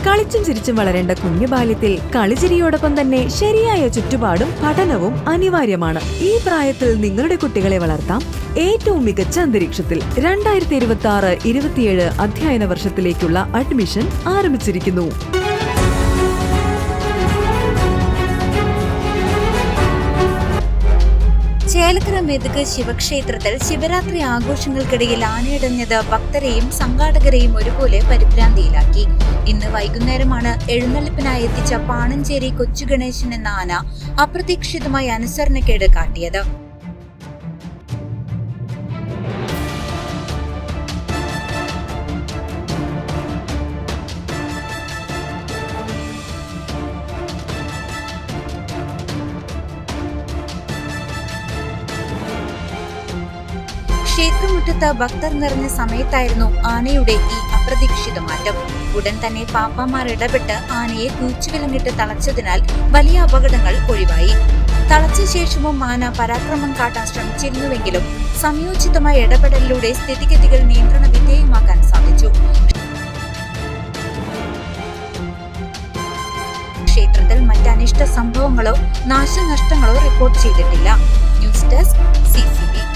കളിച്ചും ചിരിച്ചും വളരേണ്ട കുഞ്ഞു ബാല്യത്തിൽ കളിചിരിയോടൊപ്പം തന്നെ ശരിയായ ചുറ്റുപാടും പഠനവും അനിവാര്യമാണ്. ഈ പ്രായത്തിൽ നിങ്ങളുടെ കുട്ടികളെ വളർത്താം ഏറ്റവും മികച്ച അന്തരീക്ഷത്തിൽ. 2026-27 അധ്യയന വർഷത്തിലേക്കുള്ള അഡ്മിഷൻ ആരംഭിച്ചിരിക്കുന്നു. ചേലക്കര മെതുക് ശിവക്ഷേത്രത്തിൽ ശിവരാത്രി ആഘോഷങ്ങൾക്കിടയിൽ ആനയിടഞ്ഞത് ഭക്തരെയും സംഘാടകരെയും ഒരുപോലെ പരിഭ്രാന്തിയിലാക്കി. ഇന്ന് വൈകുന്നേരമാണ് എഴുന്നള്ളിപ്പിനായി എത്തിച്ച പാണഞ്ചേരി കൊച്ചുഗണേശൻ എന്ന ആന അപ്രതീക്ഷിതമായി അനുസരണക്കേട് കാട്ടിയത്. ക്ഷേത്രമുറ്റത്ത് ഭക്തർ നിറഞ്ഞ സമയത്തായിരുന്നു ആനയുടെ ഈ അപ്രതീക്ഷിത മാറ്റം. ഉടൻ തന്നെ പാപ്പാമാർ ഇടപെട്ട് ആനയെ കൂച്ചുവിലങ്ങിട്ട് തളച്ചതിനാൽ വലിയ അപകടങ്ങൾ ഒഴിവായി. തളച്ച ശേഷവും ആന പരാക്രമം കാട്ടാൻ ശ്രമിച്ചിരുന്നുവെങ്കിലും സംയോജിതമായ ഇടപെടലിലൂടെ സ്ഥിതിഗതികൾ നിയന്ത്രണ വിധേയമാക്കാൻ സാധിച്ചു. ക്ഷേത്രത്തിൽ മറ്റ് അനിഷ്ട സംഭവങ്ങളോ നാശനഷ്ടങ്ങളോ റിപ്പോർട്ട് ചെയ്തിട്ടില്ല. News desk CCB.